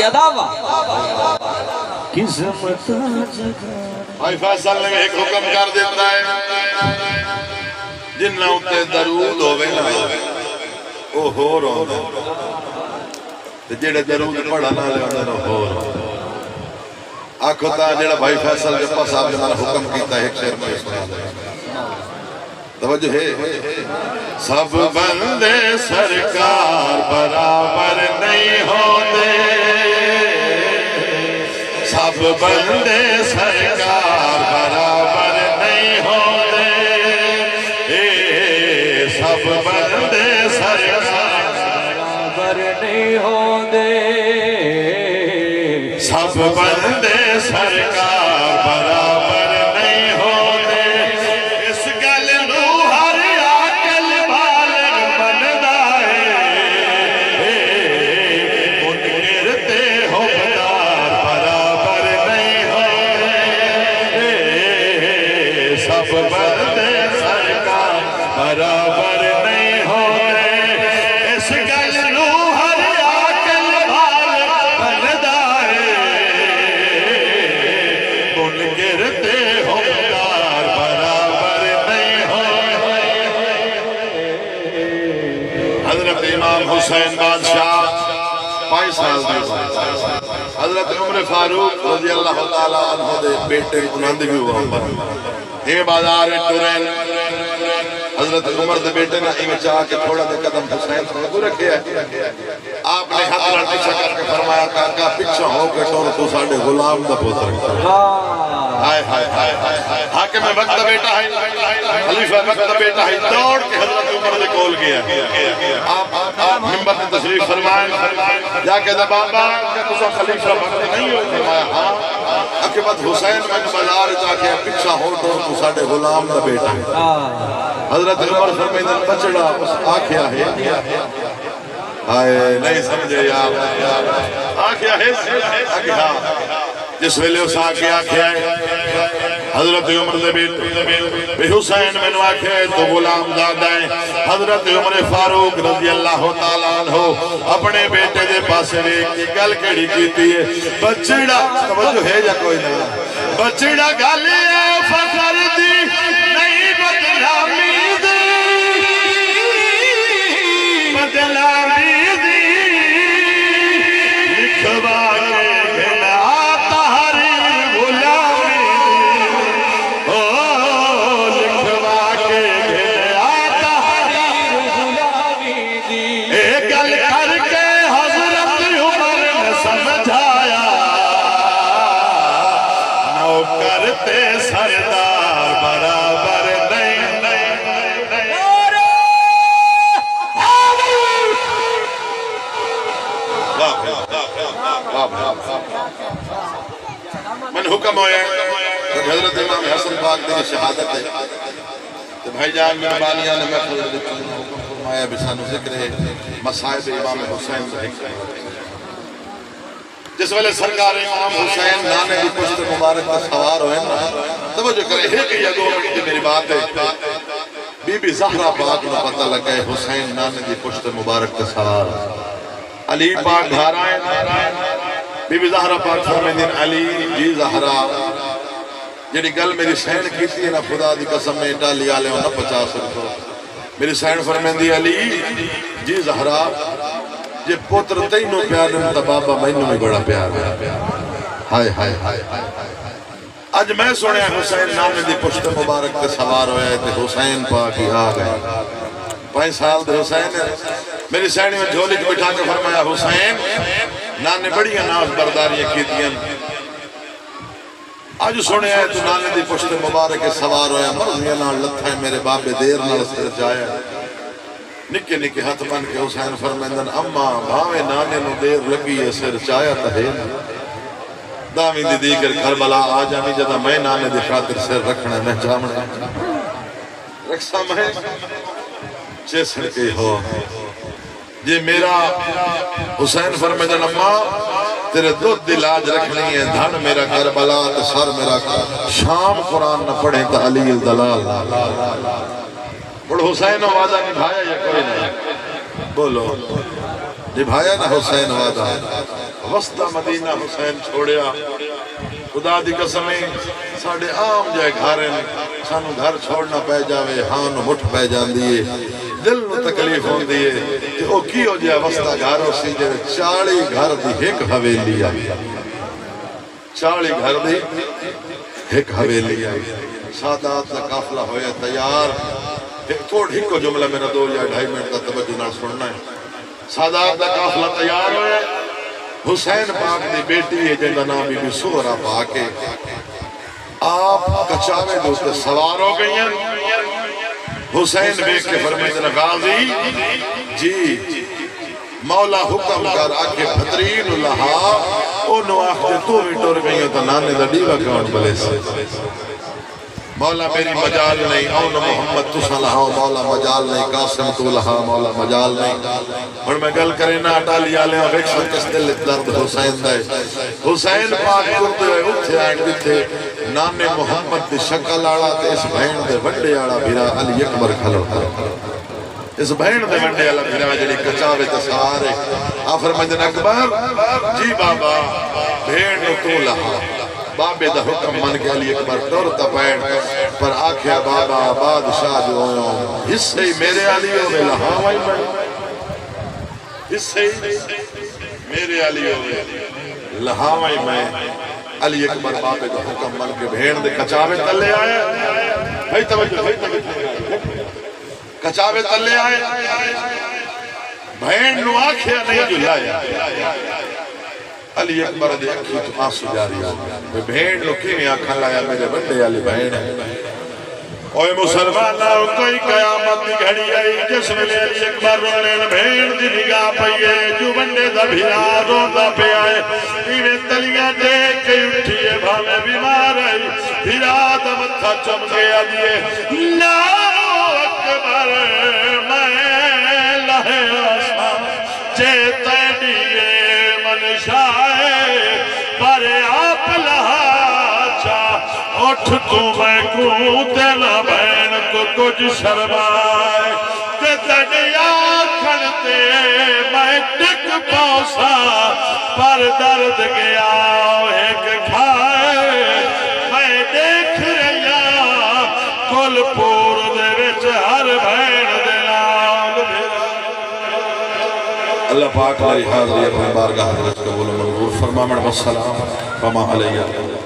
یداوا قسمت بھائی فیصل نے ایک حکم کر دیتا ہے جنہ اتے درود ہوئے نا وہ ہو رہا ہے جیڑے درود پڑھا نہ لے ہوندے نہ ہو رہا آنکھو تا جیڑا بھائی فیصل کے پاس آپ نے مانا حکم کیتا ہے ایک شعر میں سنا دے توجہ ہے سب بندے سرکار برابر نہیں ہوتے سب بندے سرکار برابر نہیں ہوتے سب بندے سرکار برابر نہیں ہوندے سب بندے سرکار برابر نہیں ہوتے اس گل نو ہر عقل بالغ بندا ہے منکر تے حکمدار برابر نہیں ہوتے سب بندے سرکار برابر نہیں ہوتے اس گل نو ہر عقل بالغ بندا گرتے حکمدار برابر نہیں ہوئے حضرت امام حسین بادشاہ 5 سال دے حضرت عمر فاروق رضی اللہ تعالیٰ عنہ دے بیٹے کنند بھی ہوا یہ بازار ٹورین حضرت عمر دے بیٹے نے ایک چاہ کے تھوڑا دے قدم حسین کو رکھے ہے آپ نے حق لڑ پیچھا کر کے فرمایا کہا پیچھا ہو کے ٹور تو ساڑھے غلام دا پوتر ہائے ہائے ہائے ہائے حاکم وقت بیٹا ہے خلیفہ وقت بیٹا ہے دوڑ کے حضرت عمر دے کول گیا آپ ممبر نے تشریف فرمائے جا کے بابا کہ تسا خلیفہ وقت نہیں ہو فرمایا ہاں اکبت حسین میں بازار جا کے پیچھا ہو تو ساڑھے غلام دا بیٹا ہے حضرت عمر فرمائے بچڑا آکھیا ہے آئے نہیں سمجھے یا آکھیا ہے جس ویلے اس آکھیا ہے حضرت عمر دے بیٹے حسین میں نو آکھے تو غلام زادہ ہے حضرت عمر فاروق رضی اللہ تعالیٰ عنہ اپنے بیٹے دے پاسے ایک کی گل کڑی کیتی ہے بچڑا توجہ ہے یا کوئی نہیں بچڑا گالے فخر دی نہیں بدلامی دی بدلامی دی لکھوا کے گھنا تحریر غلامی لکھوا کے گھنا تحریر غلامی دی ایک گل کر کے حضرت عمر نے سمجھایا نوکر تے سردار برابر نہیں من حکم ہویا ہے حضرت امام حسن پاک دی شہادت ہے تو بھائی جان میں بالیاں نے میں خود دیکھوں حکم فرمایا بسانو ذکر ہے مصائب امام حسین سے جس والے سرکار امام حسین نانے کی پشت مبارک کا سوار ہوئے نا توجہ کرے ہے کہ یہ 2 منٹ کی میری بات ہے بی بی زہرہ پاک نے پتہ لگا ہے حسین نانے کی پشت مبارک کا سوار علی پاک گھر آئے بی بی زہرہ پاک فرمیدین علی جی زہرہ جنہی گل میری سین کیتی ہے نا خدا دی قسم میں ڈالی آلے ہوں نا 50 روپے میری سین فرمیدی علی جی زہرہ یہ پوتر تینوں پیار نے تا بابا مینوں میں بڑا پیار ہے ہائے ہائے ہائے آج میں سنے حسین نانے دی پشت مبارک کے سوار ہوئے تھے حسین پاک ہی آ گئے 5 سال دے حسین میری سینی میں جھولی کو بٹھا کے فرمایا حسین نانے بڑی ناز برداریاں کی دیا آج سنے آئے تو نانے دی پشت مبارک کے سوار ہویا مرضیاں نال لتھا ہے میرے باپ دیر نال سر جایا نکے نکے ہاتھ من کے حسین فرمیندن اما بھاوے نانے نو دیر لگی ہے سر چایا تھے دامی دی دیگر کربلا آجا نہیں جدا میں نانے دی خاطر سر رکھنے میں جامنے رکھسا میں جیسے کہ ہو یہ میرا حسین فرمیدن اما تیرے دودھ دل آج رکھنی ہے دھن میرا کربلا سر میرا شام قرآن نہ پڑھیں تا علی الدلال بڑھ حسین وعدہ نبھایا یا کوئی نہیں بولو نبھایا نہ حسین وعدہ وسطہ مدینہ حسین چھوڑیا خدا دی قسمیں ساڑھے عام جائے گھاریں سانو گھر چھوڑنا پہ جاوے ہاں نو مٹھ پہ جان دیئے دل نو تکلیف ہون دیئے کہ او کی ہو جائے وسطہ گھاروں سی جائے 40 گھر دی ایک حویلی آئی 40 گھر دی ایک حویلی آئی سادات کا قافلہ ہویا تیار ایک تھوڑ ہی کو جملہ میرا 2 یا 2.5 منٹ کا توجہ نہ سننا ہے سادات کا قافلہ تیار ہویا حسین پاک دی بیٹی ہے جن کا نام بی سہرا پاک ہے آپ کچاوے دوستے سوار ہو گئی ہیں حسین بیک کے فرمیدن غازی جی مولا حکم کر آکے بھترین اللہ انہوں آخ جے تو بھی ٹور گئی ہیں تو نانے دا ڈیوہ کون بلے سے مولا میری مجال نہیں اون محمد تو صلحہ مولا مجال نہیں قاسم تو لہا مولا مجال نہیں اور میں گل کریں نا اٹالیا لیں اور ایک کس دل درد حسین دے حسین پاک کرتے ہوئے اٹھے آئیں دیتے نانے محمد دی شکل آڑا تے اس بہن دے وڈے آڑا بھیرا علی اکبر کھلو اس بہن دے وڈے آڑا بھیرا جڑی کچاوے تے سارے آفر مجن اکبر جی بابا بہن تو لہا بابے دا حکم من کے علی اکبر ڈرتا پین پر آکھیا بابا بادشاہ جو ہوئے حصے ہی میرے علی ہوئے لہاوائی میں حصے ہی میرے علی ہوئے لہاوائی میں علی اکبر بابے دا حکم من کے بھین دے کچاوے تلے آئے بھائی توجہ کچاوے تلے آئے بھین نو آکھیا نہیں جو لائے علی اکبر دے اکھی تو آنسو جاری آگا بھین لو کی میں آکھا لایا میرے بڑے علی بہن ہے اوہ مسلمان لاؤ کوئی قیامت دی گھڑی آئی جس میں علی اکبر رولین بھین دی نگاہ پئیے جو بندے دا بھیرا روندہ پہ آئے ایویں تلیاں دیکھ کے اٹھیے بھامے بیمار آئی بھیرا دا متھا چم گیا دیئے اللہ اکبر میں لہے آسمان چیتے دیئے منشائے پر آپ لہا چاہ اٹھ تو میں کونتے نہ بین کو کچھ شرمائے تے تڑیا کھڑتے میں ٹک پوسا پر درد گیا ایک کھائے میں دیکھ رہیا کل پور دے وچ ہر بین دلال اللہ پاک ہماری حاضری اپنے بارگاہ حضرت قبول و منظور فرما من والسلام وما علیہ